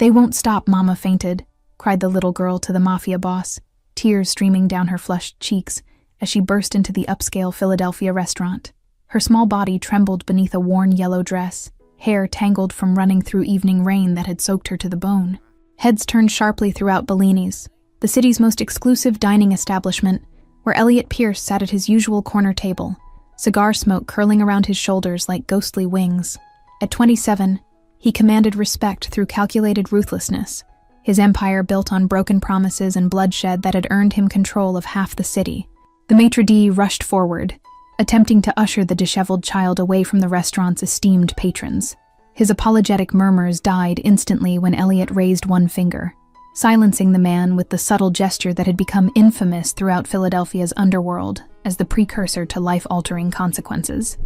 "They won't stop," Mama fainted, cried the little girl to the Mafia boss, tears streaming down her flushed cheeks as she burst into the upscale Philadelphia restaurant. Her small body trembled beneath a worn yellow dress, hair tangled from running through evening rain that had soaked her to the bone. Heads turned sharply throughout Bellini's, the city's most exclusive dining establishment, where Elliot Pierce sat at his usual corner table, cigar smoke curling around his shoulders like ghostly wings. At 27, he commanded respect through calculated ruthlessness, his empire built on broken promises and bloodshed that had earned him control of half the city. The maitre d' rushed forward, attempting to usher the disheveled child away from the restaurant's esteemed patrons. His apologetic murmurs died instantly when Elliot raised one finger, silencing the man with the subtle gesture that had become infamous throughout Philadelphia's underworld as the precursor to life-altering consequences.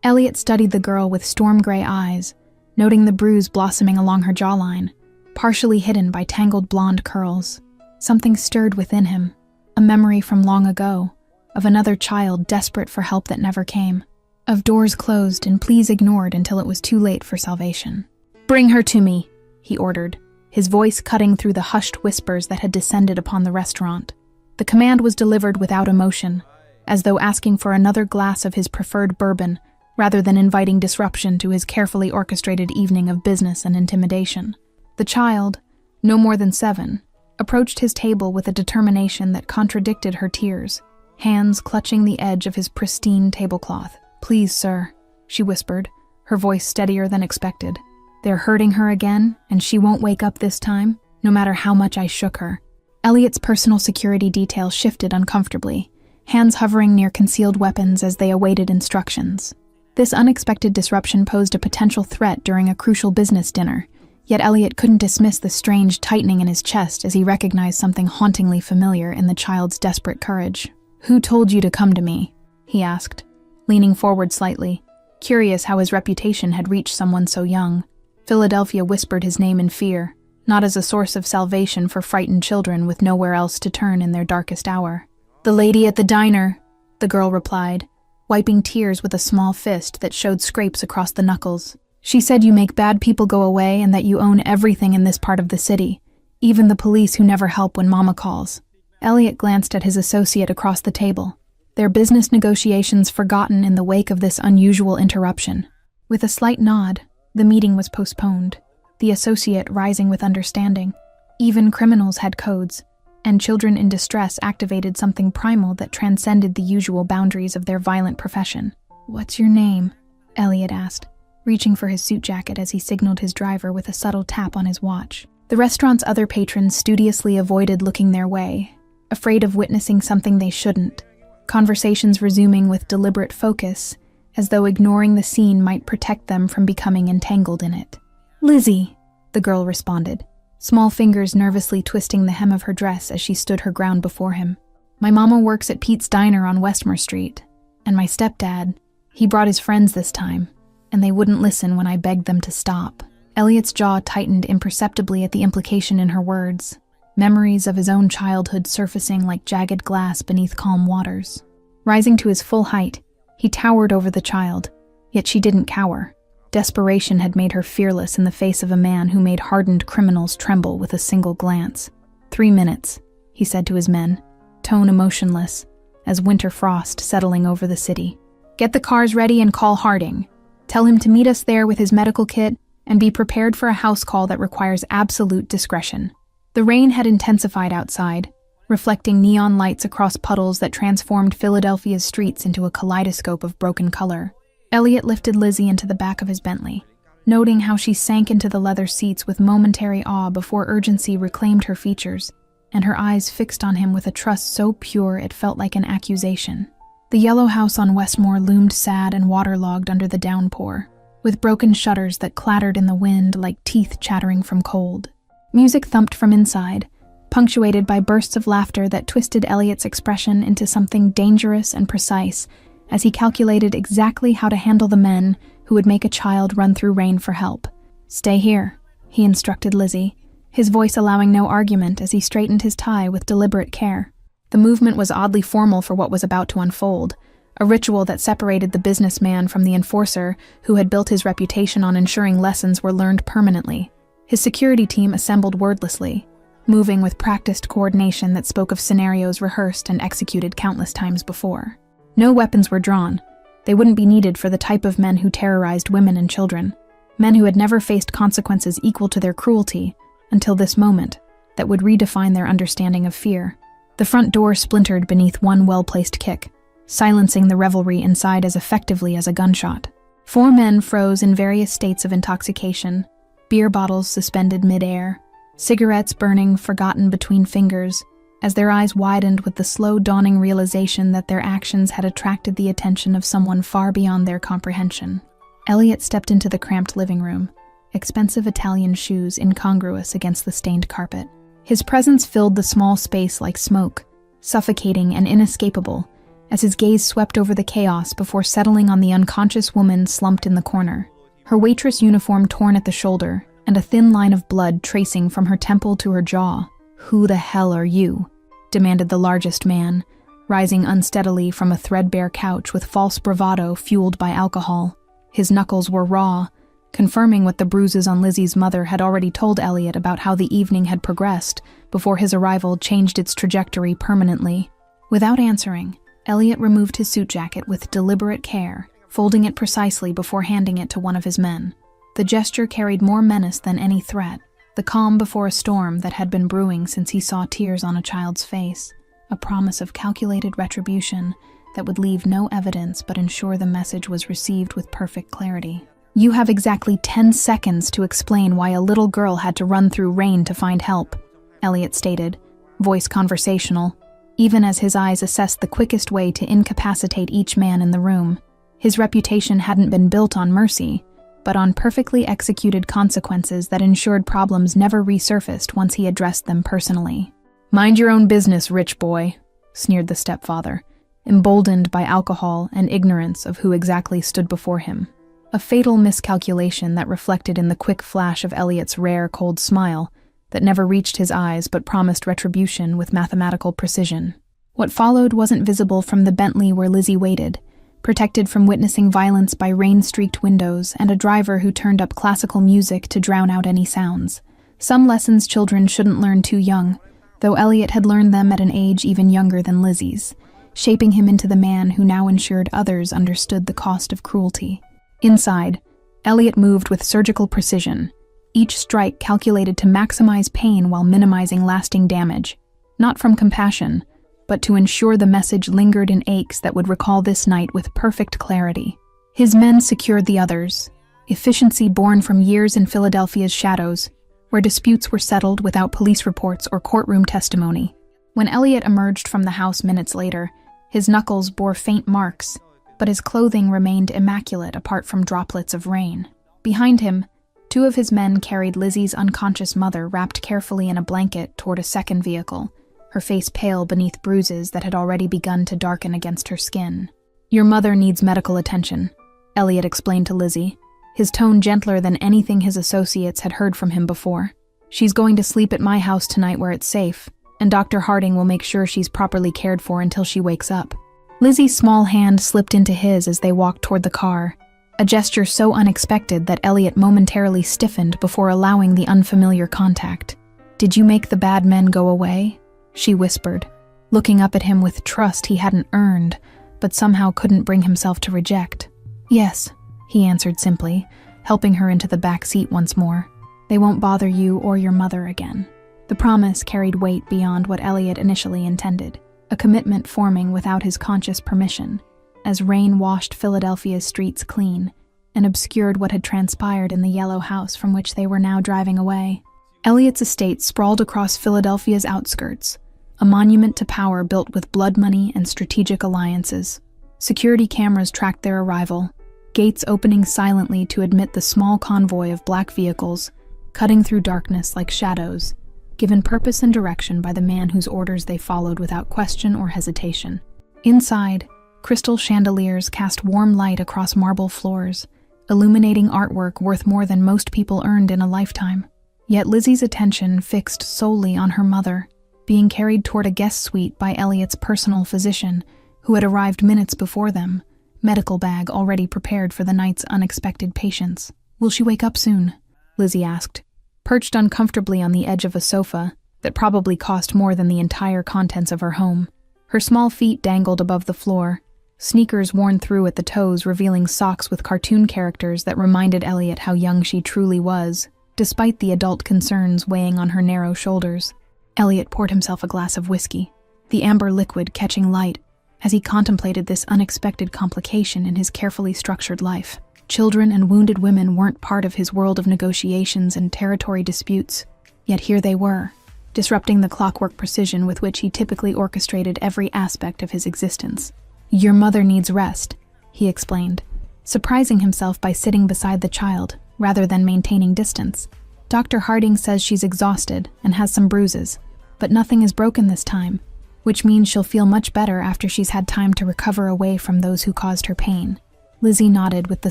Elliot studied the girl with storm-gray eyes, noting the bruise blossoming along her jawline, partially hidden by tangled blonde curls. Something stirred within him, a memory from long ago, of another child desperate for help that never came, of doors closed and pleas ignored until it was too late for salvation. "Bring her to me," he ordered, his voice cutting through the hushed whispers that had descended upon the restaurant. The command was delivered without emotion, as though asking for another glass of his preferred bourbon rather than inviting disruption to his carefully orchestrated evening of business and intimidation. The child, no more than 7, approached his table with a determination that contradicted her tears, hands clutching the edge of his pristine tablecloth. "Please, sir," she whispered, her voice steadier than expected. "They're hurting her again, and she won't wake up this time, no matter how much I shook her." Elliot's personal security detail shifted uncomfortably, hands hovering near concealed weapons as they awaited instructions. This unexpected disruption posed a potential threat during a crucial business dinner, yet Elliot couldn't dismiss the strange tightening in his chest as he recognized something hauntingly familiar in the child's desperate courage. "Who told you to come to me?" he asked, leaning forward slightly, curious how his reputation had reached someone so young. Philadelphia whispered his name in fear, not as a source of salvation for frightened children with nowhere else to turn in their darkest hour. "The lady at the diner," the girl replied, wiping tears with a small fist that showed scrapes across the knuckles. "She said you make bad people go away and that you own everything in this part of the city, even the police who never help when Mama calls." Elliot glanced at his associate across the table, their business negotiations forgotten in the wake of this unusual interruption. With a slight nod, the meeting was postponed, the associate rising with understanding. Even criminals had codes, and children in distress activated something primal that transcended the usual boundaries of their violent profession. "What's your name?" Elliot asked, reaching for his suit jacket as he signaled his driver with a subtle tap on his watch. The restaurant's other patrons studiously avoided looking their way, afraid of witnessing something they shouldn't, conversations resuming with deliberate focus, as though ignoring the scene might protect them from becoming entangled in it. "Lizzie," the girl responded, small fingers nervously twisting the hem of her dress as she stood her ground before him. "My mama works at Pete's Diner on Westmore Street, and my stepdad, he brought his friends this time, and they wouldn't listen when I begged them to stop." Elliot's jaw tightened imperceptibly at the implication in her words, memories of his own childhood surfacing like jagged glass beneath calm waters. Rising to his full height, he towered over the child, yet she didn't cower. Desperation had made her fearless in the face of a man who made hardened criminals tremble with a single glance. 3 minutes, he said to his men, tone emotionless, as winter frost settling over the city. "Get the cars ready and call Harding. Tell him to meet us there with his medical kit and be prepared for a house call that requires absolute discretion." The rain had intensified outside, reflecting neon lights across puddles that transformed Philadelphia's streets into a kaleidoscope of broken color. Elliot lifted Lizzie into the back of his Bentley, noting how she sank into the leather seats with momentary awe before urgency reclaimed her features, and her eyes fixed on him with a trust so pure it felt like an accusation. The yellow house on Westmore loomed sad and waterlogged under the downpour, with broken shutters that clattered in the wind like teeth chattering from cold. Music thumped from inside, punctuated by bursts of laughter that twisted Elliot's expression into something dangerous and precise, as he calculated exactly how to handle the men who would make a child run through rain for help. "Stay here," he instructed Lizzie, his voice allowing no argument as he straightened his tie with deliberate care. The movement was oddly formal for what was about to unfold, a ritual that separated the businessman from the enforcer who had built his reputation on ensuring lessons were learned permanently. His security team assembled wordlessly, moving with practiced coordination that spoke of scenarios rehearsed and executed countless times before. No weapons were drawn. They wouldn't be needed for the type of men who terrorized women and children, men who had never faced consequences equal to their cruelty until this moment that would redefine their understanding of fear. The front door splintered beneath one well-placed kick, silencing the revelry inside as effectively as a gunshot. 4 men froze in various states of intoxication, beer bottles suspended mid-air, cigarettes burning forgotten between fingers, as their eyes widened with the slow dawning realization that their actions had attracted the attention of someone far beyond their comprehension. Elliot stepped into the cramped living room, expensive Italian shoes incongruous against the stained carpet. His presence filled the small space like smoke, suffocating and inescapable, as his gaze swept over the chaos before settling on the unconscious woman slumped in the corner, her waitress uniform torn at the shoulder, and a thin line of blood tracing from her temple to her jaw. "Who the hell are you?" demanded the largest man, rising unsteadily from a threadbare couch with false bravado fueled by alcohol. His knuckles were raw, confirming what the bruises on Lizzie's mother had already told Elliot about how the evening had progressed before his arrival changed its trajectory permanently. Without answering, Elliot removed his suit jacket with deliberate care, folding it precisely before handing it to one of his men. The gesture carried more menace than any threat, the calm before a storm that had been brewing since he saw tears on a child's face, a promise of calculated retribution that would leave no evidence but ensure the message was received with perfect clarity. "You have exactly 10 seconds to explain why a little girl had to run through rain to find help," Elliot stated, voice conversational, even as his eyes assessed the quickest way to incapacitate each man in the room. His reputation hadn't been built on mercy, but on perfectly executed consequences that ensured problems never resurfaced once he addressed them personally. "Mind your own business, rich boy," sneered the stepfather, emboldened by alcohol and ignorance of who exactly stood before him. A fatal miscalculation that reflected in the quick flash of Elliot's rare, cold smile that never reached his eyes but promised retribution with mathematical precision. What followed wasn't visible from the Bentley where Lizzie waited, protected from witnessing violence by rain-streaked windows and a driver who turned up classical music to drown out any sounds. Some lessons children shouldn't learn too young, though Elliot had learned them at an age even younger than Lizzie's, shaping him into the man who now ensured others understood the cost of cruelty. Inside, Elliot moved with surgical precision, each strike calculated to maximize pain while minimizing lasting damage, not from compassion, but to ensure the message lingered in aches that would recall this night with perfect clarity. His men secured the others, efficiency born from years in Philadelphia's shadows, where disputes were settled without police reports or courtroom testimony. When Elliot emerged from the house minutes later, his knuckles bore faint marks, but his clothing remained immaculate apart from droplets of rain. Behind him, 2 of his men carried Lizzie's unconscious mother wrapped carefully in a blanket toward a second vehicle, her face pale beneath bruises that had already begun to darken against her skin. "Your mother needs medical attention," Elliot explained to Lizzie, his tone gentler than anything his associates had heard from him before. "She's going to sleep at my house tonight where it's safe, and Dr. Harding will make sure she's properly cared for until she wakes up." Lizzie's small hand slipped into his as they walked toward the car, a gesture so unexpected that Elliot momentarily stiffened before allowing the unfamiliar contact. "Did you make the bad men go away?" she whispered, looking up at him with trust he hadn't earned, but somehow couldn't bring himself to reject. "Yes," he answered simply, helping her into the back seat once more. "They won't bother you or your mother again." The promise carried weight beyond what Elliot initially intended, a commitment forming without his conscious permission, as rain washed Philadelphia's streets clean and obscured what had transpired in the yellow house from which they were now driving away. Elliot's estate sprawled across Philadelphia's outskirts, a monument to power built with blood money and strategic alliances. Security cameras tracked their arrival, gates opening silently to admit the small convoy of black vehicles, cutting through darkness like shadows, given purpose and direction by the man whose orders they followed without question or hesitation. Inside, crystal chandeliers cast warm light across marble floors, illuminating artwork worth more than most people earned in a lifetime. Yet Lizzie's attention fixed solely on her mother, being carried toward a guest suite by Elliot's personal physician, who had arrived minutes before them, medical bag already prepared for the night's unexpected patients. "Will she wake up soon?" Lizzie asked, perched uncomfortably on the edge of a sofa that probably cost more than the entire contents of her home. Her small feet dangled above the floor, sneakers worn through at the toes revealing socks with cartoon characters that reminded Elliot how young she truly was, despite the adult concerns weighing on her narrow shoulders. Elliot poured himself a glass of whiskey, the amber liquid catching light as he contemplated this unexpected complication in his carefully structured life. Children and wounded women weren't part of his world of negotiations and territory disputes, yet here they were, disrupting the clockwork precision with which he typically orchestrated every aspect of his existence. "Your mother needs rest," he explained, surprising himself by sitting beside the child rather than maintaining distance. "Dr. Harding says she's exhausted and has some bruises, but nothing is broken this time, which means she'll feel much better after she's had time to recover away from those who caused her pain." Lizzie nodded with the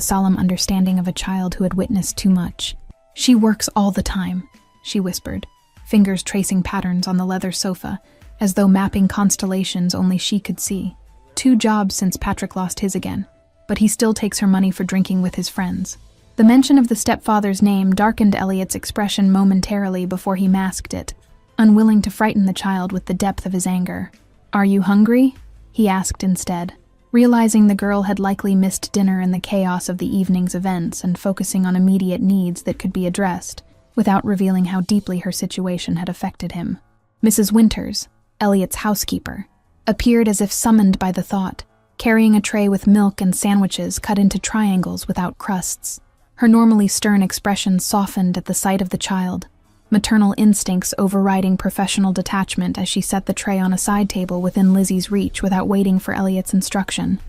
solemn understanding of a child who had witnessed too much. "She works all the time," she whispered, fingers tracing patterns on the leather sofa, as though mapping constellations only she could see. 2 jobs since Patrick lost his again, but he still takes her money for drinking with his friends. The mention of the stepfather's name darkened Elliot's expression momentarily before he masked it, unwilling to frighten the child with the depth of his anger. "Are you hungry?" he asked instead, realizing the girl had likely missed dinner in the chaos of the evening's events and focusing on immediate needs that could be addressed, without revealing how deeply her situation had affected him. Mrs. Winters, Elliot's housekeeper, appeared as if summoned by the thought, carrying a tray with milk and sandwiches cut into triangles without crusts. Her normally stern expression softened at the sight of the child, maternal instincts overriding professional detachment as she set the tray on a side table within Lizzie's reach without waiting for Elliot's instruction.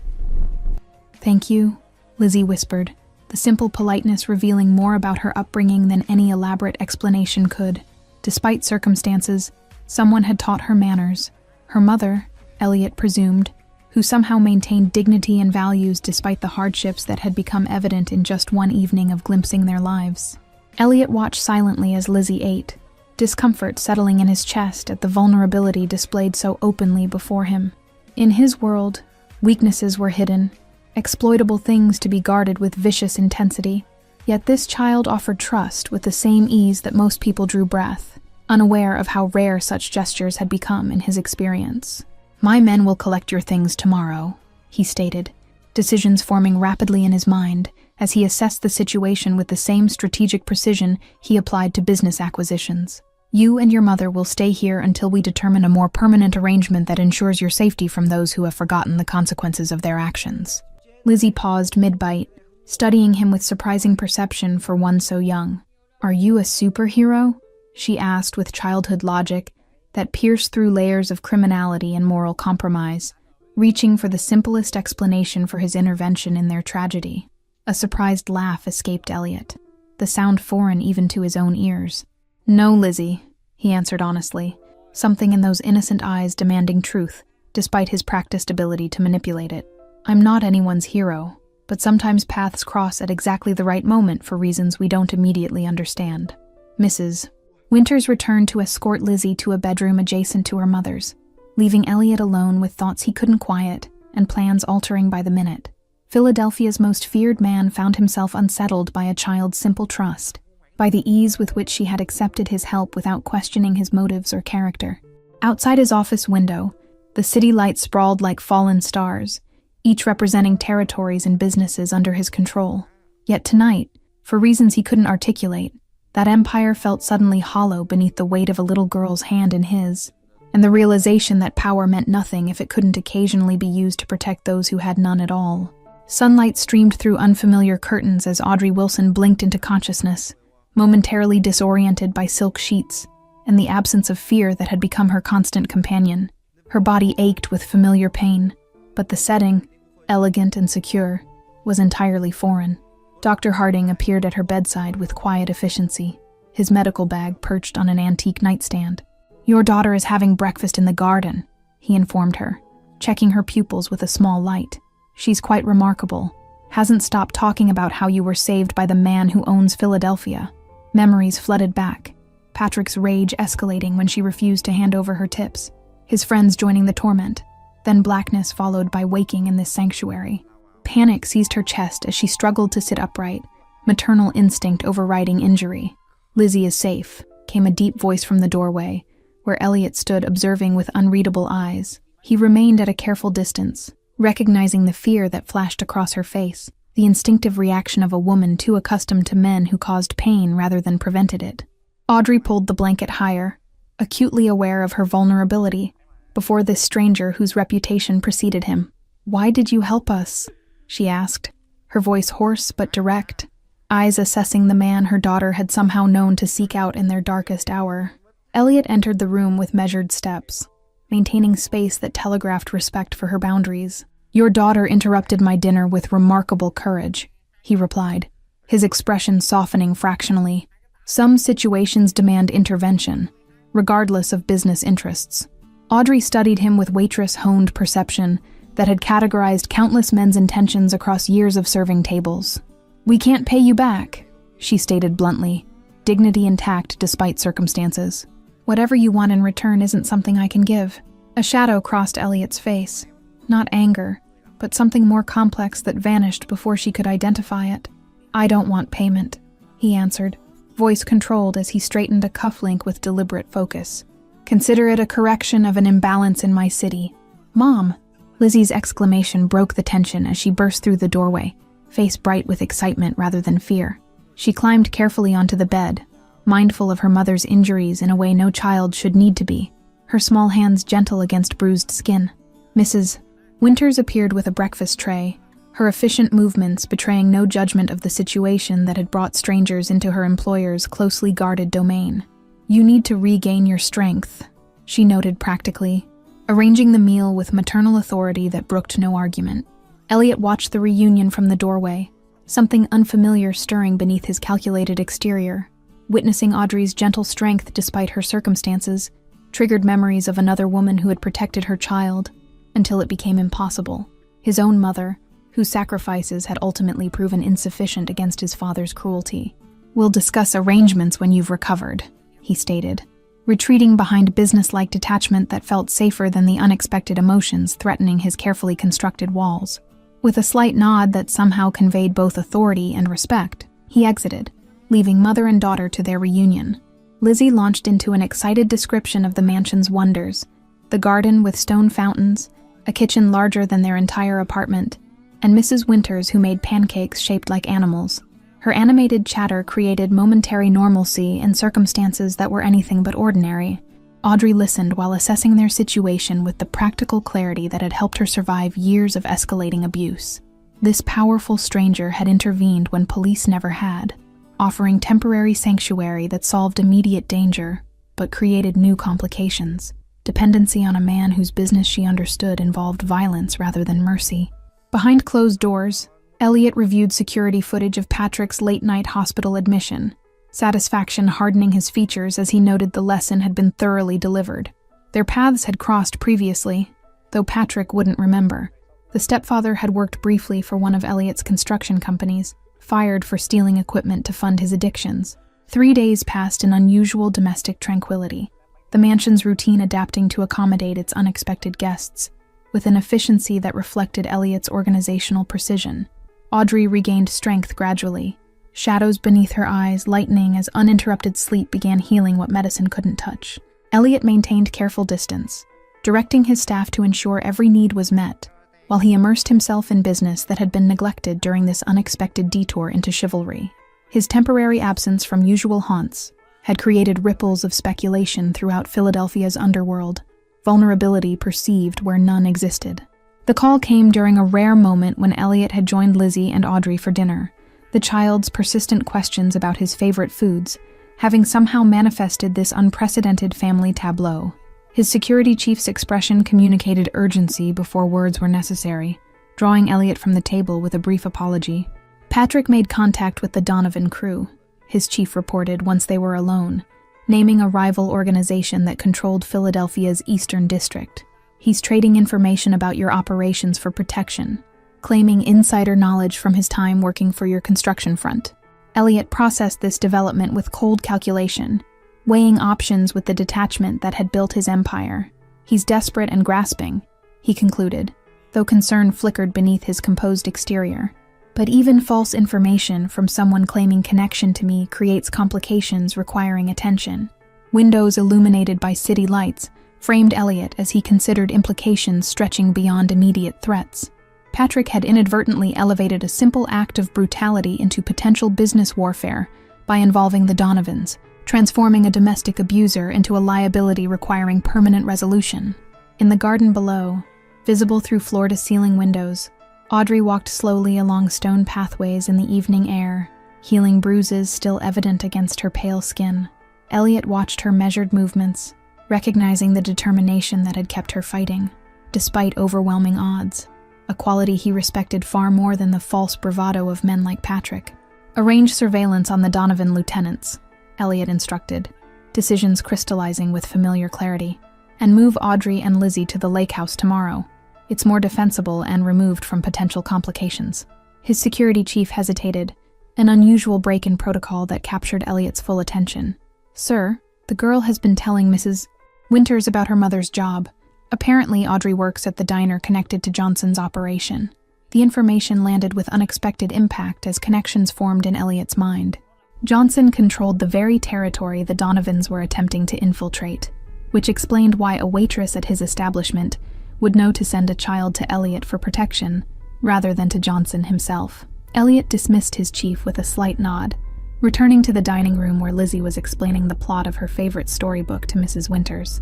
"Thank you," Lizzie whispered, the simple politeness revealing more about her upbringing than any elaborate explanation could. Despite circumstances, someone had taught her manners. Her mother, Elliot presumed, who somehow maintained dignity and values despite the hardships that had become evident in just one evening of glimpsing their lives. Elliot watched silently as Lizzie ate, discomfort settling in his chest at the vulnerability displayed so openly before him. In his world, weaknesses were hidden, exploitable things to be guarded with vicious intensity, yet this child offered trust with the same ease that most people drew breath, unaware of how rare such gestures had become in his experience. "My men will collect your things tomorrow," he stated, decisions forming rapidly in his mind as he assessed the situation with the same strategic precision he applied to business acquisitions. "You and your mother will stay here until we determine a more permanent arrangement that ensures your safety from those who have forgotten the consequences of their actions." Lizzie paused mid-bite, studying him with surprising perception for one so young. "Are you a superhero?" she asked with childhood logic that pierced through layers of criminality and moral compromise, reaching for the simplest explanation for his intervention in their tragedy. A surprised laugh escaped Elliot, the sound foreign even to his own ears. "No, Lizzie," he answered honestly, something in those innocent eyes demanding truth, despite his practiced ability to manipulate it. "I'm not anyone's hero, but sometimes paths cross at exactly the right moment for reasons we don't immediately understand." Mrs. Winters returned to escort Lizzie to a bedroom adjacent to her mother's, leaving Elliot alone with thoughts he couldn't quiet and plans altering by the minute. Philadelphia's most feared man found himself unsettled by a child's simple trust, by the ease with which she had accepted his help without questioning his motives or character. Outside his office window, the city lights sprawled like fallen stars, each representing territories and businesses under his control. Yet tonight, for reasons he couldn't articulate, that empire felt suddenly hollow beneath the weight of a little girl's hand in his, and the realization that power meant nothing if it couldn't occasionally be used to protect those who had none at all. Sunlight streamed through unfamiliar curtains as Audrey Wilson blinked into consciousness, momentarily disoriented by silk sheets and the absence of fear that had become her constant companion. Her body ached with familiar pain, but the setting, elegant and secure, was entirely foreign. Dr. Harding appeared at her bedside with quiet efficiency, his medical bag perched on an antique nightstand. "Your daughter is having breakfast in the garden," he informed her, checking her pupils with a small light. "She's quite remarkable. Hasn't stopped talking about how you were saved by the man who owns Philadelphia." Memories flooded back, Patrick's rage escalating when she refused to hand over her tips, his friends joining the torment, then blackness followed by waking in this sanctuary. Panic seized her chest as she struggled to sit upright, maternal instinct overriding injury. "Lizzie is safe," came a deep voice from the doorway, where Elliot stood observing with unreadable eyes. He remained at a careful distance, recognizing the fear that flashed across her face, the instinctive reaction of a woman too accustomed to men who caused pain rather than prevented it. Audrey pulled the blanket higher, acutely aware of her vulnerability, before this stranger whose reputation preceded him. "Why did you help us?" she asked, her voice hoarse but direct, eyes assessing the man her daughter had somehow known to seek out in their darkest hour. Elliot entered the room with measured steps, maintaining space that telegraphed respect for her boundaries. "Your daughter interrupted my dinner with remarkable courage," he replied, his expression softening fractionally. "Some situations demand intervention, regardless of business interests." Audrey studied him with waitress-honed perception that had categorized countless men's intentions across years of serving tables. "We can't pay you back," she stated bluntly, dignity intact despite circumstances. "Whatever you want in return isn't something I can give." A shadow crossed Elliot's face, not anger, but something more complex that vanished before she could identify it. "I don't want payment," he answered, voice controlled as he straightened a cufflink with deliberate focus. "Consider it a correction of an imbalance in my city." "Mom!" Lizzie's exclamation broke the tension as she burst through the doorway, face bright with excitement rather than fear. She climbed carefully onto the bed, mindful of her mother's injuries in a way no child should need to be, her small hands gentle against bruised skin. Mrs. Winters appeared with a breakfast tray, her efficient movements betraying no judgment of the situation that had brought strangers into her employer's closely guarded domain. "You need to regain your strength," she noted practically, arranging the meal with maternal authority that brooked no argument. Elliot watched the reunion from the doorway, something unfamiliar stirring beneath his calculated exterior. Witnessing Audrey's gentle strength despite her circumstances triggered memories of another woman who had protected her child until it became impossible. His own mother, whose sacrifices had ultimately proven insufficient against his father's cruelty. "We'll discuss arrangements when you've recovered," he stated, retreating behind business-like detachment that felt safer than the unexpected emotions threatening his carefully constructed walls. With a slight nod that somehow conveyed both authority and respect, he exited, leaving mother and daughter to their reunion. Lizzie launched into an excited description of the mansion's wonders, the garden with stone fountains, a kitchen larger than their entire apartment, and Mrs. Winters who made pancakes shaped like animals. Her animated chatter created momentary normalcy in circumstances that were anything but ordinary. Audrey listened while assessing their situation with the practical clarity that had helped her survive years of escalating abuse. This powerful stranger had intervened when police never had, offering temporary sanctuary that solved immediate danger, but created new complications. Dependency on a man whose business she understood involved violence rather than mercy. Behind closed doors, Elliot reviewed security footage of Patrick's late-night hospital admission, satisfaction hardening his features as he noted the lesson had been thoroughly delivered. Their paths had crossed previously, though Patrick wouldn't remember. The stepfather had worked briefly for one of Elliot's construction companies, fired for stealing equipment to fund his addictions. 3 days passed in unusual domestic tranquility, the mansion's routine adapting to accommodate its unexpected guests, with an efficiency that reflected Elliot's organizational precision. Audrey regained strength gradually, shadows beneath her eyes lightening as uninterrupted sleep began healing what medicine couldn't touch. Elliot maintained careful distance, directing his staff to ensure every need was met, while he immersed himself in business that had been neglected during this unexpected detour into chivalry. His temporary absence from usual haunts had created ripples of speculation throughout Philadelphia's underworld, vulnerability perceived where none existed. The call came during a rare moment when Elliot had joined Lizzie and Audrey for dinner, the child's persistent questions about his favorite foods having somehow manifested this unprecedented family tableau. His security chief's expression communicated urgency before words were necessary, drawing Elliot from the table with a brief apology. Patrick made contact with the Donovan crew, his chief reported once they were alone, naming a rival organization that controlled Philadelphia's Eastern District. "He's trading information about your operations for protection, claiming insider knowledge from his time working for your construction front." Elliot processed this development with cold calculation, weighing options with the detachment that had built his empire. "He's desperate and grasping," he concluded, though concern flickered beneath his composed exterior. But even false information from someone claiming connection to me creates complications requiring attention. Windows illuminated by city lights framed Elliot as he considered implications stretching beyond immediate threats. Patrick had inadvertently elevated a simple act of brutality into potential business warfare by involving the Donovans, transforming a domestic abuser into a liability requiring permanent resolution. In the garden below, visible through floor-to-ceiling windows, Audrey walked slowly along stone pathways in the evening air, healing bruises still evident against her pale skin. Elliot watched her measured movements, recognizing the determination that had kept her fighting, despite overwhelming odds, a quality he respected far more than the false bravado of men like Patrick. "Arrange surveillance on the Donovan lieutenants," Elliot instructed, decisions crystallizing with familiar clarity, "and move Audrey and Lizzie to the lake house tomorrow. It's more defensible and removed from potential complications." His security chief hesitated, an unusual break in protocol that captured Elliot's full attention. "Sir, the girl has been telling Mrs. Winters about her mother's job. Apparently, Audrey works at the diner connected to Johnson's operation." The information landed with unexpected impact as connections formed in Elliot's mind. Johnson controlled the very territory the Donovans were attempting to infiltrate, which explained why a waitress at his establishment would know to send a child to Elliot for protection, rather than to Johnson himself. Elliot dismissed his chief with a slight nod, returning to the dining room where Lizzie was explaining the plot of her favorite storybook to Mrs. Winters.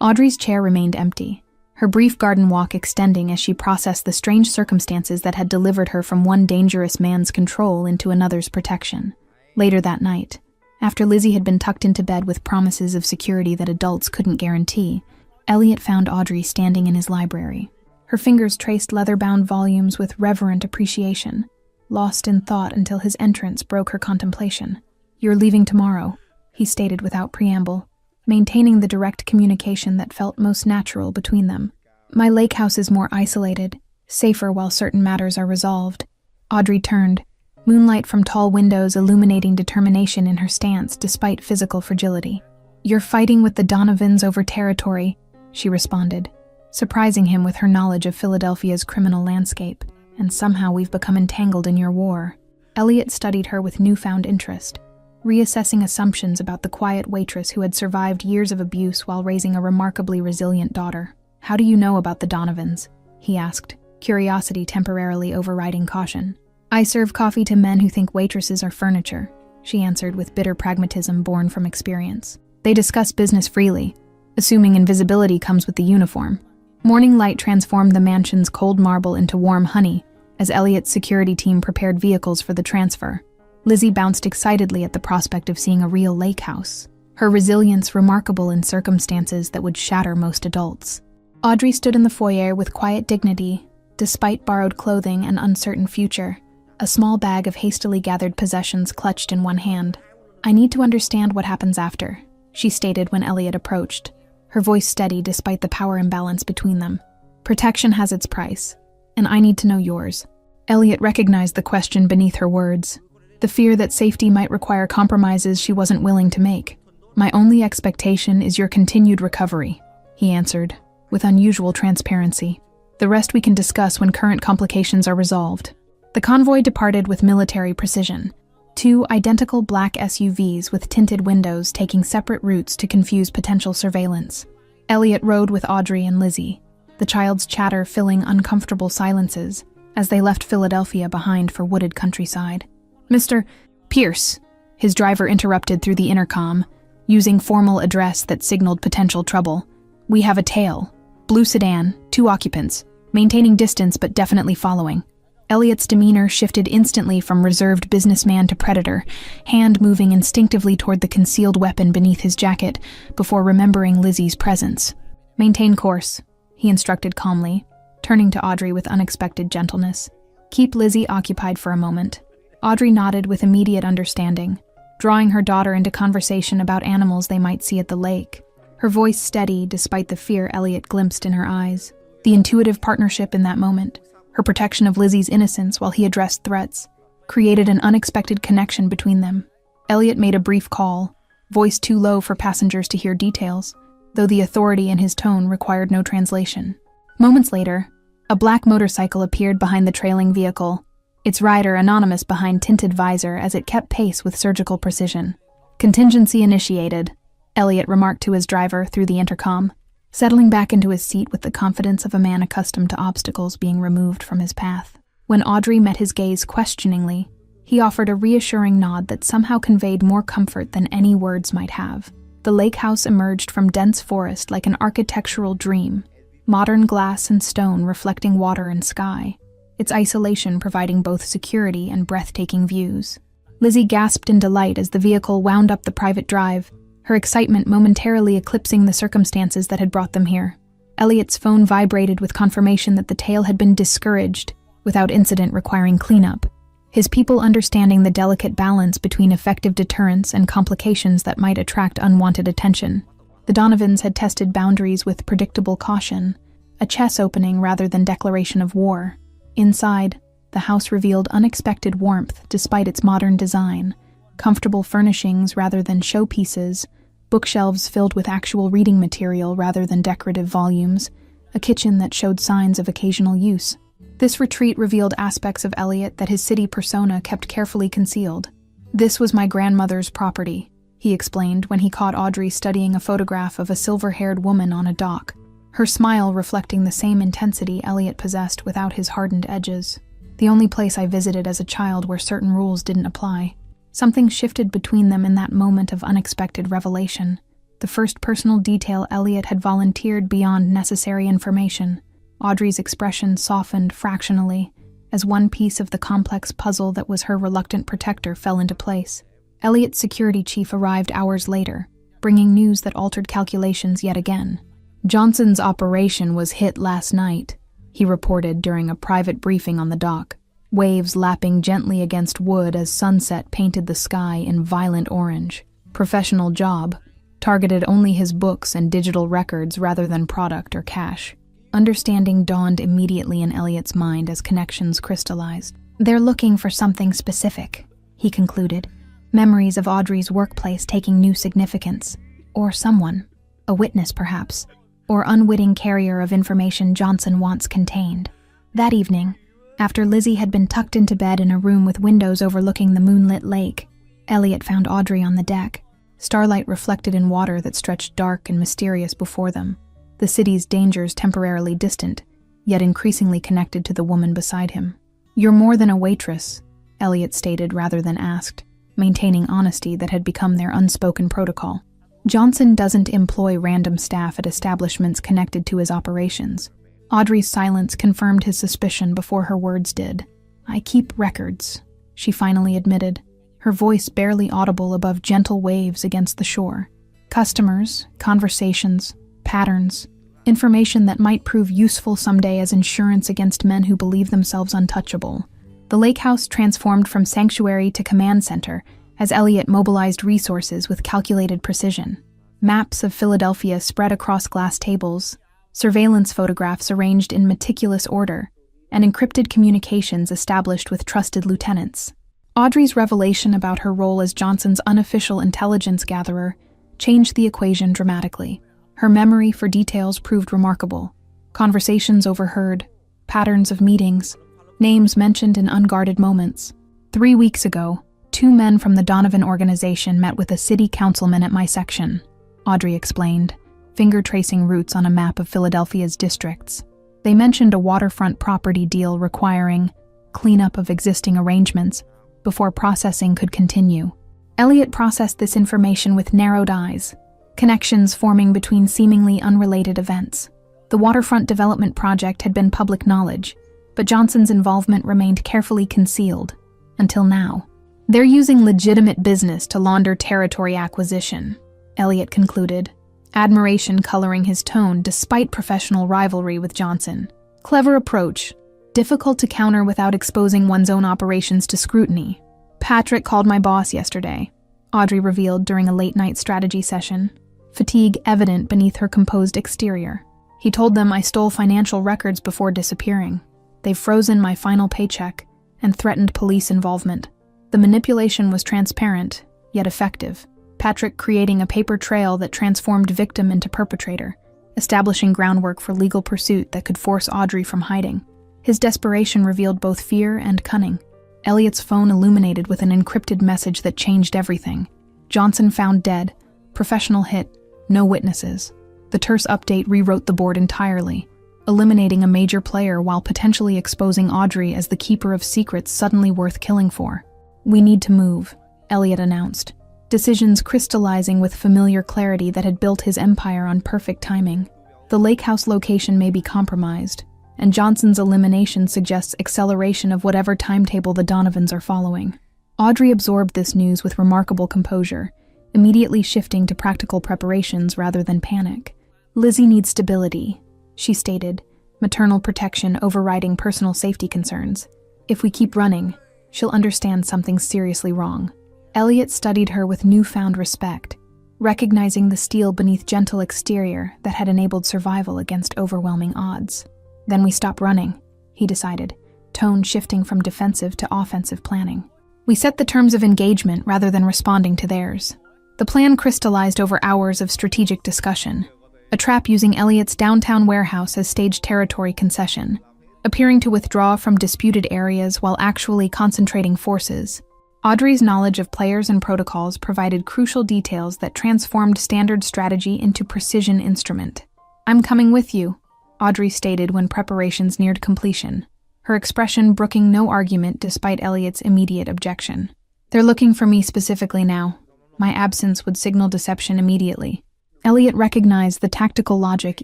Audrey's chair remained empty, her brief garden walk extending as she processed the strange circumstances that had delivered her from one dangerous man's control into another's protection. Later that night, after Lizzie had been tucked into bed with promises of security that adults couldn't guarantee, Elliot found Audrey standing in his library. Her fingers traced leather-bound volumes with reverent appreciation, lost in thought until his entrance broke her contemplation. "You're leaving tomorrow," he stated without preamble, maintaining the direct communication that felt most natural between them. "My lake house is more isolated, safer while certain matters are resolved." Audrey turned, moonlight from tall windows illuminating determination in her stance despite physical fragility. "You're fighting with the Donovans over territory," she responded, surprising him with her knowledge of Philadelphia's criminal landscape. "And somehow we've become entangled in your war." Elliot studied her with newfound interest, reassessing assumptions about the quiet waitress who had survived years of abuse while raising a remarkably resilient daughter. "How do you know about the Donovans?" he asked, curiosity temporarily overriding caution. "I serve coffee to men who think waitresses are furniture," she answered with bitter pragmatism born from experience. "They discuss business freely, assuming invisibility comes with the uniform." Morning light transformed the mansion's cold marble into warm honey as Elliot's security team prepared vehicles for the transfer. Lizzie bounced excitedly at the prospect of seeing a real lake house, her resilience remarkable in circumstances that would shatter most adults. Audrey stood in the foyer with quiet dignity, despite borrowed clothing and uncertain future, a small bag of hastily gathered possessions clutched in one hand. "I need to understand what happens after," she stated when Elliot approached, her voice steady despite the power imbalance between them. "Protection has its price, and I need to know yours." Elliot recognized the question beneath her words, the fear that safety might require compromises she wasn't willing to make. "My only expectation is your continued recovery," he answered, with unusual transparency. "The rest we can discuss when current complications are resolved." The convoy departed with military precision, two identical black SUVs with tinted windows taking separate routes to confuse potential surveillance. Elliot rode with Audrey and Lizzie, the child's chatter filling uncomfortable silences as they left Philadelphia behind for wooded countryside. "Mr. Pierce," his driver interrupted through the intercom, using formal address that signaled potential trouble. "We have a tail. Blue sedan, 2 occupants, maintaining distance but definitely following." Elliot's demeanor shifted instantly from reserved businessman to predator, hand moving instinctively toward the concealed weapon beneath his jacket before remembering Lizzie's presence. "Maintain course," he instructed calmly, turning to Audrey with unexpected gentleness. "Keep Lizzie occupied for a moment." Audrey nodded with immediate understanding, drawing her daughter into conversation about animals they might see at the lake, her voice steady despite the fear Elliot glimpsed in her eyes. The intuitive partnership in that moment, her protection of Lizzie's innocence while he addressed threats, created an unexpected connection between them. Elliot made a brief call, voice too low for passengers to hear details, though the authority in his tone required no translation. Moments later, a black motorcycle appeared behind the trailing vehicle, its rider anonymous behind tinted visor as it kept pace with surgical precision. "Contingency initiated," Elliot remarked to his driver through the intercom, settling back into his seat with the confidence of a man accustomed to obstacles being removed from his path. When Audrey met his gaze questioningly, he offered a reassuring nod that somehow conveyed more comfort than any words might have. The lake house emerged from dense forest like an architectural dream, modern glass and stone reflecting water and sky, its isolation providing both security and breathtaking views. Lizzie gasped in delight as the vehicle wound up the private drive, her excitement momentarily eclipsing the circumstances that had brought them here. Elliot's phone vibrated with confirmation that the tale had been discouraged, without incident requiring cleanup, his people understanding the delicate balance between effective deterrence and complications that might attract unwanted attention. The Donovans had tested boundaries with predictable caution, a chess opening rather than declaration of war. Inside, the house revealed unexpected warmth despite its modern design, comfortable furnishings rather than showpieces, bookshelves filled with actual reading material rather than decorative volumes, a kitchen that showed signs of occasional use. This retreat revealed aspects of Elliot that his city persona kept carefully concealed. "This was my grandmother's property," he explained when he caught Audrey studying a photograph of a silver-haired woman on a dock, her smile reflecting the same intensity Elliot possessed without his hardened edges. "The only place I visited as a child where certain rules didn't apply." Something shifted between them in that moment of unexpected revelation, the first personal detail Elliot had volunteered beyond necessary information. Audrey's expression softened fractionally as one piece of the complex puzzle that was her reluctant protector fell into place. Elliot's security chief arrived hours later, bringing news that altered calculations yet again. "Johnson's operation was hit last night," he reported during a private briefing on the dock, waves lapping gently against wood as sunset painted the sky in violent orange. "Professional job, targeted only his books and digital records rather than product or cash." Understanding dawned immediately in Elliot's mind as connections crystallized. "They're looking for something specific," he concluded, memories of Audrey's workplace taking new significance. Or someone, a witness perhaps, or unwitting carrier of information Johnson once contained. That evening, after Lizzie had been tucked into bed in a room with windows overlooking the moonlit lake, Elliot found Audrey on the deck, starlight reflected in water that stretched dark and mysterious before them. The city's dangers temporarily distant, yet increasingly connected to the woman beside him. "You're more than a waitress," Elliot stated rather than asked, maintaining honesty that had become their unspoken protocol. "Johnson doesn't employ random staff at establishments connected to his operations." Audrey's silence confirmed his suspicion before her words did. "I keep records," she finally admitted, her voice barely audible above gentle waves against the shore. "Customers, conversations, patterns, information that might prove useful someday as insurance against men who believe themselves untouchable." The lake house transformed from sanctuary to command center as Elliot mobilized resources with calculated precision. Maps of Philadelphia spread across glass tables, surveillance photographs arranged in meticulous order, and encrypted communications established with trusted lieutenants. Audrey's revelation about her role as Johnson's unofficial intelligence gatherer changed the equation dramatically. Her memory for details proved remarkable. Conversations overheard, patterns of meetings, names mentioned in unguarded moments. 3 weeks ago, 2 men from the Donovan organization met with a city councilman at my section, Audrey explained, finger-tracing routes on a map of Philadelphia's districts. They mentioned a waterfront property deal requiring cleanup of existing arrangements before processing could continue. Elliot processed this information with narrowed eyes, connections forming between seemingly unrelated events. The waterfront development project had been public knowledge, but Johnson's involvement remained carefully concealed, until now. "They're using legitimate business to launder territory acquisition," Elliot concluded, admiration coloring his tone despite professional rivalry with Johnson. "Clever approach, difficult to counter without exposing one's own operations to scrutiny." "Patrick called my boss yesterday," Audrey revealed during a late-night strategy session, fatigue evident beneath her composed exterior. "He told them I stole financial records before disappearing. They've frozen my final paycheck and threatened police involvement. The manipulation was transparent, yet effective. Patrick creating a paper trail that transformed victim into perpetrator, establishing groundwork for legal pursuit that could force Audrey from hiding. His desperation revealed both fear and cunning. Elliot's phone illuminated with an encrypted message that changed everything. Johnson found dead. Professional hit. No witnesses. The terse update rewrote the board entirely, eliminating a major player while potentially exposing Audrey as the keeper of secrets suddenly worth killing for. "We need to move," Elliot announced, decisions crystallizing with familiar clarity that had built his empire on perfect timing. The lake house location may be compromised, and Johnson's elimination suggests acceleration of whatever timetable the Donovans are following. Audrey absorbed this news with remarkable composure, immediately shifting to practical preparations rather than panic. "Lizzie needs stability," she stated, maternal protection overriding personal safety concerns. "If we keep running, she'll understand something's seriously wrong." Elliot studied her with newfound respect, recognizing the steel beneath gentle exterior that had enabled survival against overwhelming odds. "Then we stop running," he decided, tone shifting from defensive to offensive planning. "We set the terms of engagement rather than responding to theirs." The plan crystallized over hours of strategic discussion, a trap using Elliot's downtown warehouse as staged territory concession, appearing to withdraw from disputed areas while actually concentrating forces. Audrey's knowledge of players and protocols provided crucial details that transformed standard strategy into precision instrument. "I'm coming with you," Audrey stated when preparations neared completion, her expression brooking no argument despite Elliot's immediate objection. "They're looking for me specifically now. My absence would signal deception immediately." Elliot recognized the tactical logic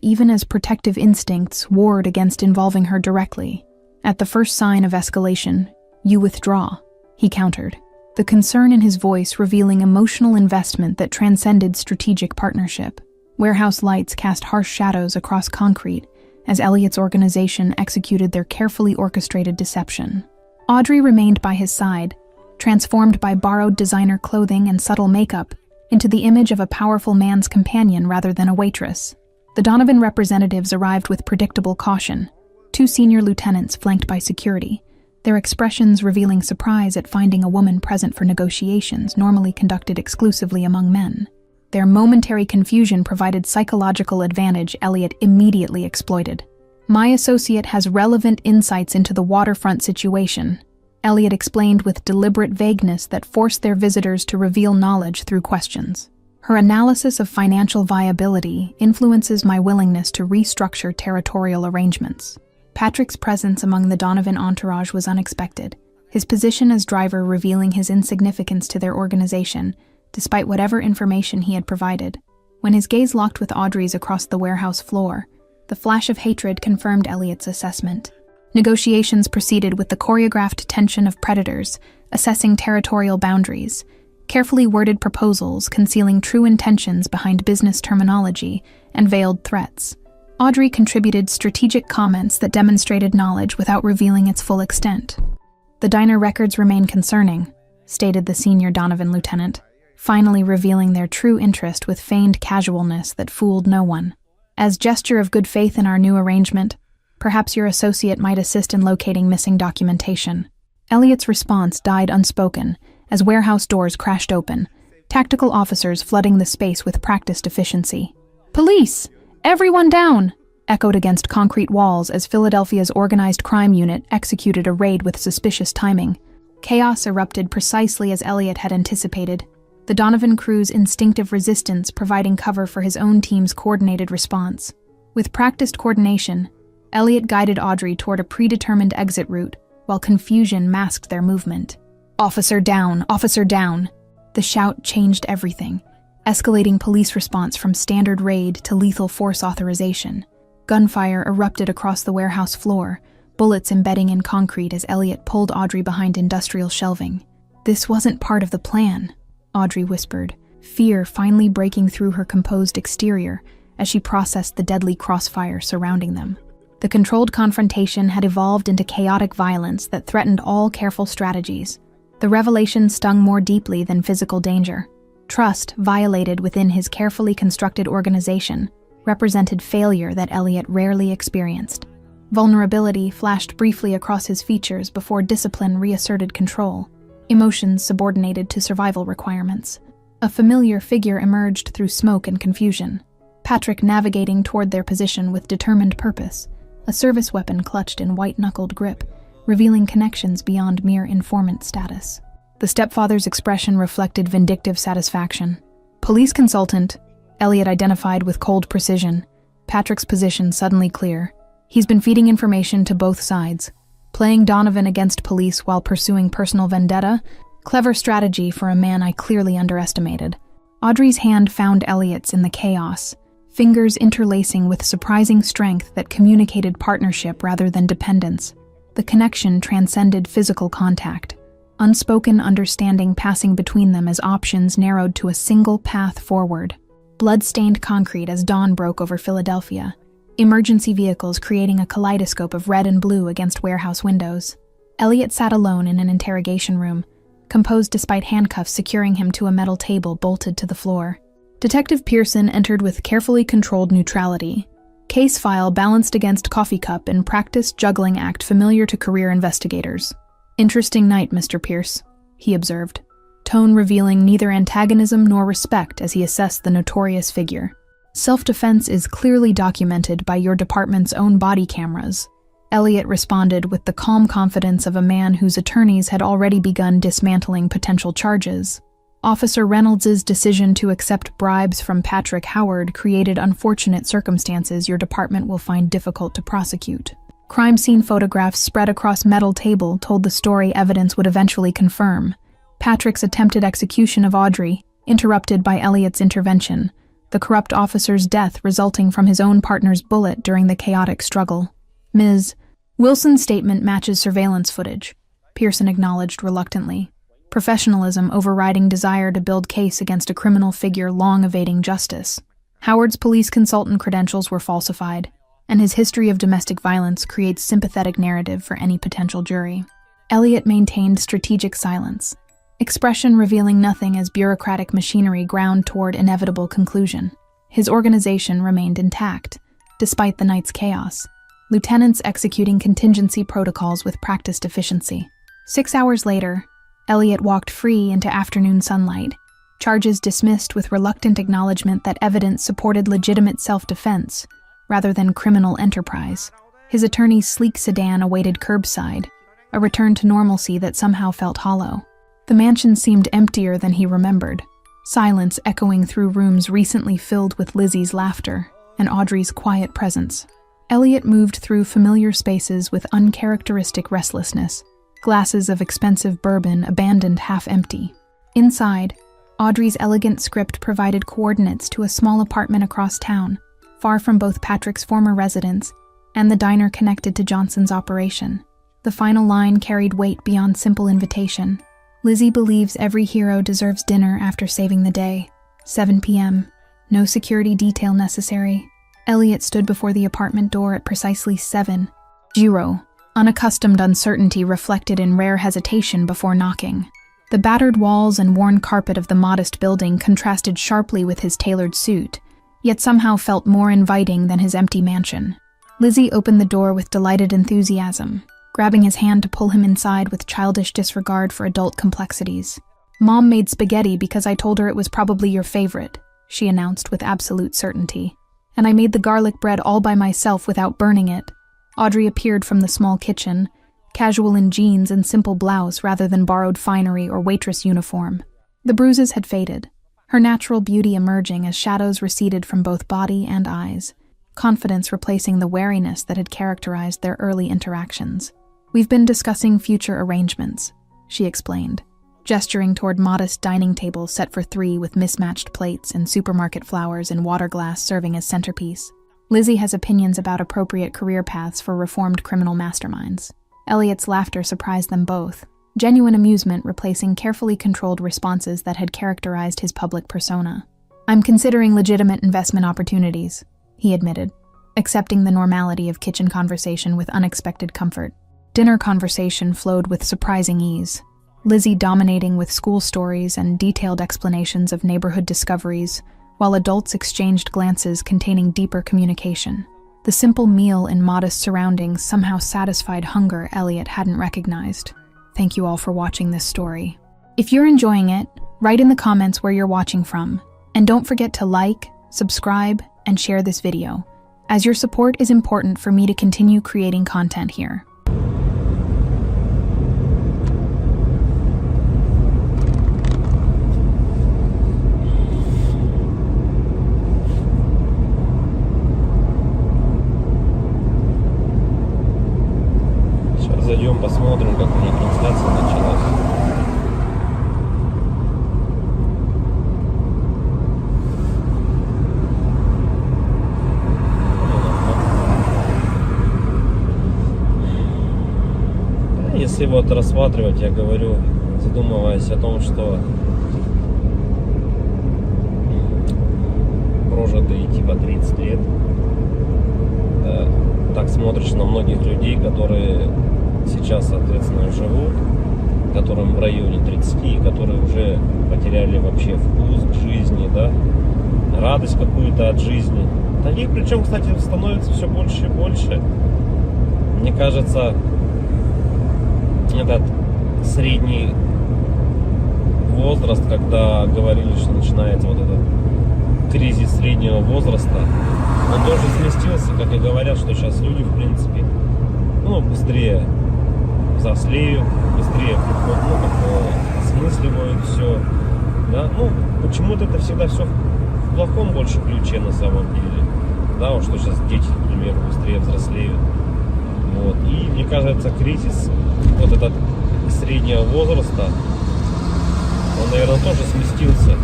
even as protective instincts warred against involving her directly. "At the first sign of escalation, you withdraw," he countered, the concern in his voice revealing emotional investment that transcended strategic partnership. Warehouse lights cast harsh shadows across concrete as Elliot's organization executed their carefully orchestrated deception. Audrey remained by his side, transformed by borrowed designer clothing and subtle makeup into the image of a powerful man's companion rather than a waitress. The Donovan representatives arrived with predictable caution, 2 senior lieutenants flanked by security, their expressions revealing surprise at finding a woman present for negotiations normally conducted exclusively among men. Their momentary confusion provided psychological advantage Elliot immediately exploited. "My associate has relevant insights into the waterfront situation," Elliot explained with deliberate vagueness that forced their visitors to reveal knowledge through questions. "Her analysis of financial viability influences my willingness to restructure territorial arrangements." Patrick's presence among the Donovan entourage was unexpected, his position as driver revealing his insignificance to their organization, despite whatever information he had provided. When his gaze locked with Audrey's across the warehouse floor, the flash of hatred confirmed Elliot's assessment. Negotiations proceeded with the choreographed tension of predators, assessing territorial boundaries, carefully worded proposals concealing true intentions behind business terminology and veiled threats. Audrey contributed strategic comments that demonstrated knowledge without revealing its full extent. "The diner records remain concerning," stated the senior Donovan lieutenant, finally revealing their true interest with feigned casualness that fooled no one. "As gesture of good faith in our new arrangement, perhaps your associate might assist in locating missing documentation." Elliot's response died unspoken as warehouse doors crashed open, tactical officers flooding the space with practiced efficiency. "Police! Everyone down!" echoed against concrete walls as Philadelphia's organized crime unit executed a raid with suspicious timing. Chaos erupted precisely as Elliot had anticipated, the Donovan crew's instinctive resistance providing cover for his own team's coordinated response. With practiced coordination, Elliot guided Audrey toward a predetermined exit route, while confusion masked their movement. "Officer down! Officer down!" The shout changed everything, escalating police response from standard raid to lethal force authorization. Gunfire erupted across the warehouse floor, bullets embedding in concrete as Elliot pulled Audrey behind industrial shelving. "This wasn't part of the plan," Audrey whispered, fear finally breaking through her composed exterior as she processed the deadly crossfire surrounding them. The controlled confrontation had evolved into chaotic violence that threatened all careful strategies. The revelation stung more deeply than physical danger. Trust, violated within his carefully constructed organization, represented failure that Elliot rarely experienced. Vulnerability flashed briefly across his features before discipline reasserted control, emotions subordinated to survival requirements. A familiar figure emerged through smoke and confusion, Patrick navigating toward their position with determined purpose, a service weapon clutched in white-knuckled grip, revealing connections beyond mere informant status. The stepfather's expression reflected vindictive satisfaction. Police consultant, Elliot identified with cold precision, Patrick's position suddenly clear. He's been feeding information to both sides, playing Donovan against police while pursuing personal vendetta. Clever strategy for a man I clearly underestimated. Audrey's hand found Elliot's in the chaos, fingers interlacing with surprising strength that communicated partnership rather than dependence. The connection transcended physical contact, unspoken understanding passing between them as options narrowed to a single path forward. Blood-stained concrete as dawn broke over Philadelphia, emergency vehicles creating a kaleidoscope of red and blue against warehouse windows. Elliot sat alone in an interrogation room, composed despite handcuffs securing him to a metal table bolted to the floor. Detective Pearson entered with carefully controlled neutrality, case file balanced against coffee cup in practiced juggling act familiar to career investigators. "Interesting night, Mr. Pierce," he observed, tone revealing neither antagonism nor respect as he assessed the notorious figure. "Self-defense is clearly documented by your department's own body cameras." Elliot responded with the calm confidence of a man whose attorneys had already begun dismantling potential charges. "Officer Reynolds's decision to accept bribes from Patrick Howard created unfortunate circumstances your department will find difficult to prosecute. Crime scene photographs spread across metal table told the story evidence would eventually confirm. Patrick's attempted execution of Audrey, interrupted by Elliot's intervention, the corrupt officer's death resulting from his own partner's bullet during the chaotic struggle. Ms. Wilson's statement matches surveillance footage," Pearson acknowledged reluctantly, professionalism overriding desire to build case against a criminal figure long evading justice. Howard's police consultant credentials were falsified, and his history of domestic violence creates sympathetic narrative for any potential jury. Elliot maintained strategic silence, expression revealing nothing as bureaucratic machinery ground toward inevitable conclusion. His organization remained intact, despite the night's chaos, lieutenants executing contingency protocols with practiced efficiency. 6 hours later, Elliot walked free into afternoon sunlight, charges dismissed with reluctant acknowledgement that evidence supported legitimate self-defense rather than criminal enterprise. His attorney's sleek sedan awaited curbside, a return to normalcy that somehow felt hollow. The mansion seemed emptier than he remembered, silence echoing through rooms recently filled with Lizzie's laughter and Audrey's quiet presence. Elliot moved through familiar spaces with uncharacteristic restlessness, glasses of expensive bourbon abandoned half-empty. Inside, Audrey's elegant script provided coordinates to a small apartment across town, far from both Patrick's former residence and the diner connected to Johnson's operation. The final line carried weight beyond simple invitation. "Lizzie believes every hero deserves dinner after saving the day. 7 p.m. No security detail necessary." Elliot stood before the apartment door at precisely 7:00, unaccustomed uncertainty reflected in rare hesitation before knocking. The battered walls and worn carpet of the modest building contrasted sharply with his tailored suit, yet somehow felt more inviting than his empty mansion. Lizzie opened the door with delighted enthusiasm, grabbing his hand to pull him inside with childish disregard for adult complexities. "Mom made spaghetti because I told her it was probably your favorite," she announced with absolute certainty. "And I made the garlic bread all by myself without burning it." Audrey appeared from the small kitchen, casual in jeans and simple blouse rather than borrowed finery or waitress uniform. The bruises had faded, her natural beauty emerging as shadows receded from both body and eyes, confidence replacing the wariness that had characterized their early interactions. "We've been discussing future arrangements," she explained, gesturing toward modest dining tables set for 3 with mismatched plates and supermarket flowers in water glass serving as centerpiece. "Lizzie has opinions about appropriate career paths for reformed criminal masterminds." Elliot's laughter surprised them both, genuine amusement replacing carefully controlled responses that had characterized his public persona. "I'm considering legitimate investment opportunities," he admitted, accepting the normality of kitchen conversation with unexpected comfort. Dinner conversation flowed with surprising ease, Lizzie dominating with school stories and detailed explanations of neighborhood discoveries, while adults exchanged glances containing deeper communication. The simple meal in modest surroundings somehow satisfied hunger Elliot hadn't recognized. Thank you all for watching this story. If you're enjoying it, write in the comments where you're watching from, and don't forget to like, subscribe, and share this video, as your support is important for me to continue creating content here. посмотрим, как у них трансляция началась. Если вот рассматривать, я говорю, задумываясь о том, что прожитые типа 30 лет, так смотришь на многих людей, которые сейчас, соответственно, живут, которым в районе 30, которые уже потеряли вообще вкус к жизни, да, радость какую-то от жизни. Таких, причем, кстати, становится все больше и больше. Мне кажется, этот средний возраст, когда говорили, что начинается вот этот кризис среднего возраста, он тоже сместился, как и говорят, что сейчас люди, в принципе, быстрее взрослеют, быстрее осмысливают все, да, почему-то это всегда все в плохом больше ключе на самом деле, да, вот что сейчас дети, к примеру, быстрее взрослеют, вот, и мне кажется, кризис вот этот среднего возраста, он, наверное, тоже сместился.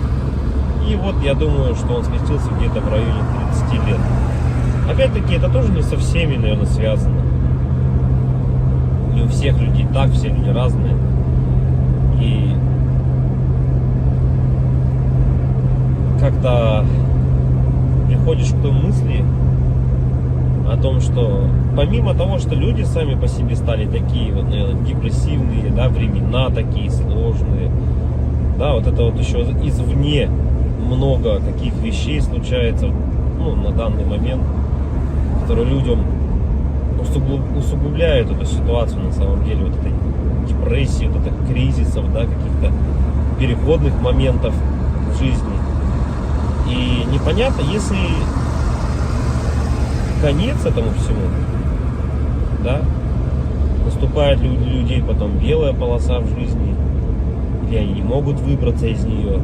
И вот я думаю, что он сместился где-то в районе 30 лет. Опять-таки, это тоже не со всеми, наверное, связано. Не у всех людей так, все люди разные. И как-то приходишь к той мысли о том, что помимо того, что люди сами по себе стали такие вот, наверное, депрессивные, да, времена такие сложные, да, вот это вот еще извне много каких вещей случается, на данный момент, которые людям усугубляют эту ситуацию на самом деле, вот этой депрессии, вот этих кризисов, да, каких-то переходных моментов в жизни. И непонятно, если конец этому всему, да, наступает для людей потом белая полоса в жизни, или они не могут выбраться из нее.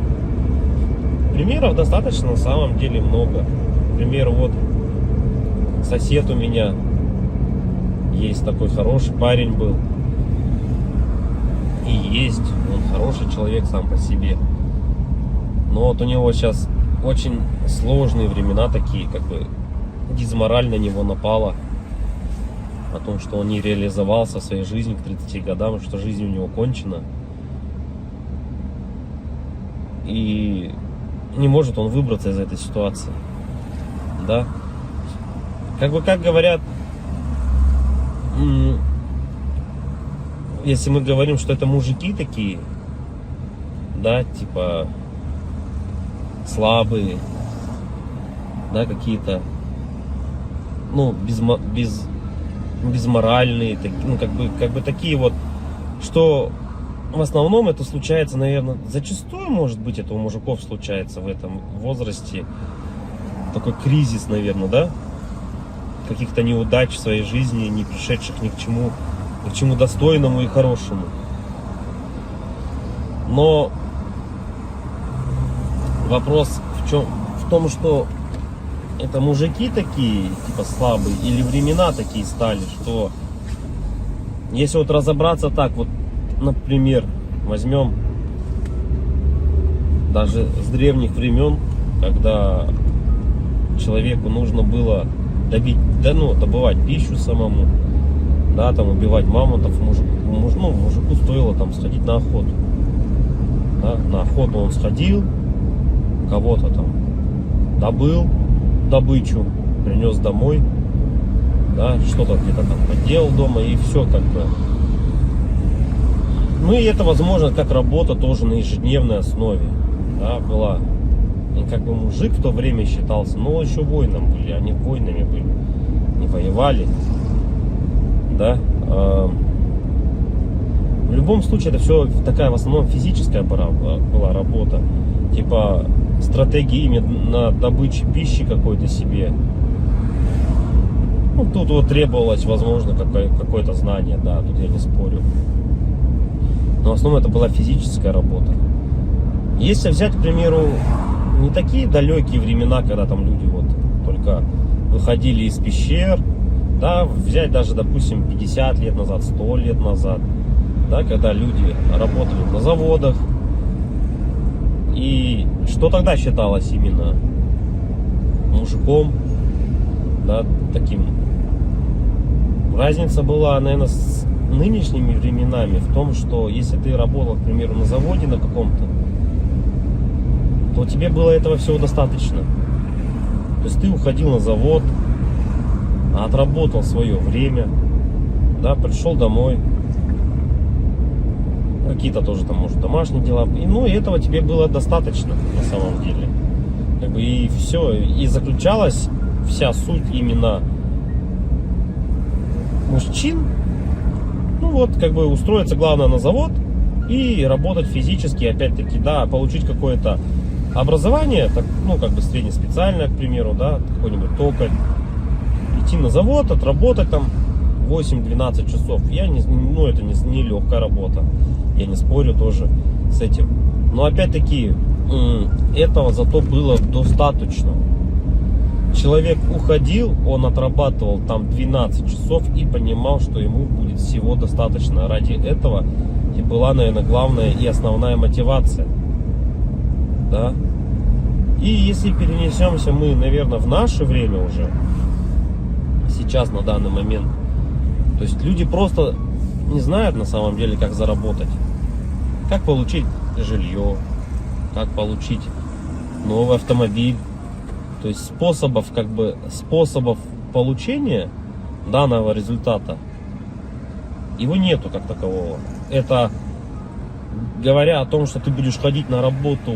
Примеров достаточно на самом деле много. Например, вот сосед у меня есть такой хороший парень был. И есть, он хороший человек сам по себе. Но вот у него сейчас очень сложные времена такие, как бы дизмораль на него напала. О том, что он не реализовался в своей жизни к 30 годам, что жизнь у него кончена. И не может он выбраться из этой ситуации, да, как говорят, если мы говорим, что это мужики такие, да, типа слабые, да, какие-то, безморальные, как бы такие вот, что в основном это случается, наверное, зачастую, может быть, это у мужиков случается в этом возрасте. Такой кризис, наверное, да? Каких-то неудач в своей жизни, не пришедших ни к чему достойному и хорошему. Но вопрос в том, что это мужики такие, типа слабые, или времена такие стали, что если вот разобраться так, вот, например, возьмем даже с древних времен, когда человеку нужно было добывать пищу самому, да, там убивать мамонтов, мужику стоило там сходить на охоту. Да, на охоту он сходил, кого-то там добыл добычу, принес домой, да, что-то где-то там поделал дома, и все как бы. И это возможно как работа тоже на ежедневной основе, да, была. И как бы мужик в то время считался, еще воином были, они воинами были, не воевали, да. В любом случае это все такая в основном физическая была работа, типа стратегии именно добычи пищи какой-то себе. Тут вот требовалось, возможно, какое-то знание, да, тут я не спорю. Но в основном это была физическая работа. Если взять, к примеру, не такие далекие времена, когда там люди вот только выходили из пещер, Да, взять даже, допустим, 50 лет назад, 100 лет назад, да, когда люди работали на заводах. И что тогда считалось именно мужиком, да, таким. Разница была, наверное, с нынешними временами в том, что если ты работал, к примеру, на заводе на каком-то, то тебе было этого всего достаточно. То есть ты уходил на завод, отработал свое время, да, пришел домой, какие-то тоже там, может, домашние дела, и, ну, и этого тебе было достаточно на самом деле. Как бы и все, и заключалась вся суть именно мужчин, ну вот, как бы устроиться, главное, на завод и работать физически, опять-таки, да, получить какое-то образование, так, ну, как бы среднеспециальное, к примеру, да, какой-нибудь токарь, идти на завод, отработать там 8-12 часов. Ну, это не легкая работа, я не спорю тоже с этим. Но опять-таки, этого зато было достаточно. Человек уходил, он отрабатывал там 12 часов и понимал, что ему будет всего достаточно. Ради этого и была, наверное, главная и основная мотивация. Да? И если перенесемся мы, наверное, в наше время уже, сейчас, на данный момент, то есть люди просто не знают на самом деле, как заработать. Как получить жилье, как получить новый автомобиль. То есть способов получения данного результата его нету как такового. Это говоря о том, что ты будешь ходить на работу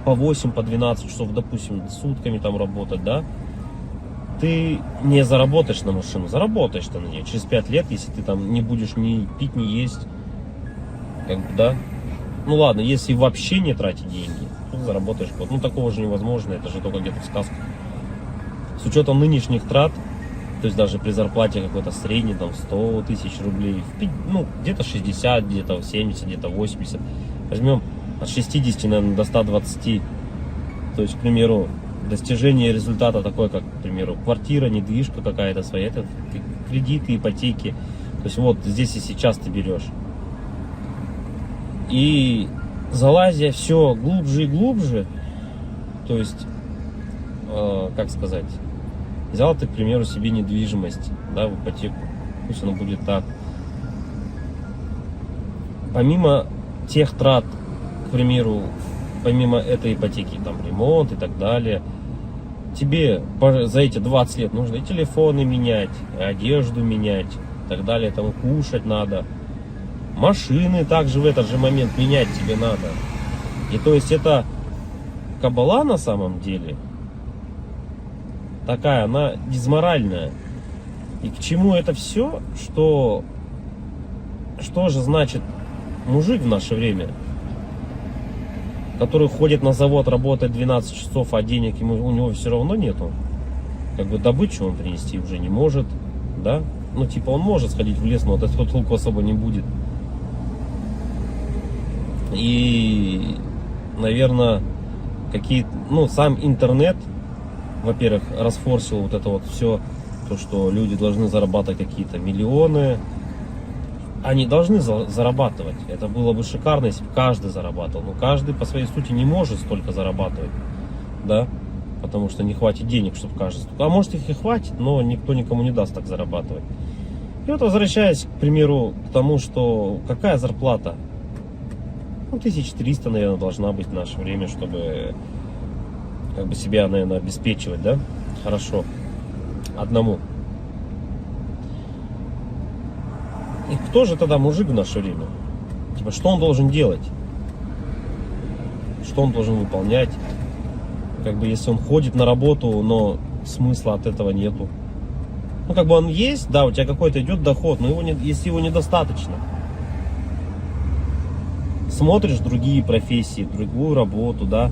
по 8, по 12 часов, допустим, сутками там работать, да, ты не заработаешь на машину, заработаешь ты на ней через 5 лет, если ты там не будешь ни пить, ни есть, как бы, да. Ну ладно, если вообще не тратить деньги, то заработаешь год. Ну такого же невозможно, это же только где-то в сказках. С учетом нынешних трат, то есть даже при зарплате какой-то средней, там 100 тысяч рублей, ну где-то 60, где-то 70, где-то 80. Возьмем от 60, наверное, до 120. То есть, к примеру, достижение результата такой, как, к примеру, квартира, недвижка какая-то своя, это кредиты, ипотеки. То есть вот здесь и сейчас ты берешь. И залазя все глубже и глубже, то есть, как сказать, взял ты, к примеру, себе недвижимость, да, в ипотеку, пусть оно будет так. Помимо тех трат, к примеру, помимо этой ипотеки, там, ремонт и так далее, тебе за эти 20 лет нужно и телефоны менять, и одежду менять, и так далее, там, кушать надо. Машины также в этот же момент менять тебе надо. И то есть это кабала на самом деле такая, она дизморальная. И к чему это все? Что же значит мужик в наше время, который ходит на завод, работает 12 часов, а денег у него все равно нету. Как бы добычу он принести уже не может, да? Ну типа он может сходить в лес, но от этого толку особо не будет. И, наверное, сам интернет, во-первых, расфорсил вот это вот все, то, что люди должны зарабатывать какие-то миллионы. Они должны зарабатывать. Это было бы шикарно, если бы каждый зарабатывал. Но каждый по своей сути не может столько зарабатывать, да, потому что не хватит денег, чтобы каждый. А может их и хватит, но никто никому не даст так зарабатывать. И вот возвращаясь, к примеру, к тому, что какая зарплата? 1300, наверное, должна быть в наше время, чтобы как бы себя, наверное, обеспечивать, да, хорошо, одному. И кто же тогда мужик в наше время? Типа, что он должен делать? Что он должен выполнять? Как бы, если он ходит на работу, но смысла от этого нету. Ну, как бы он есть, да, у тебя какой-то идет доход, но если его недостаточно. Смотришь другие профессии, другую работу, да,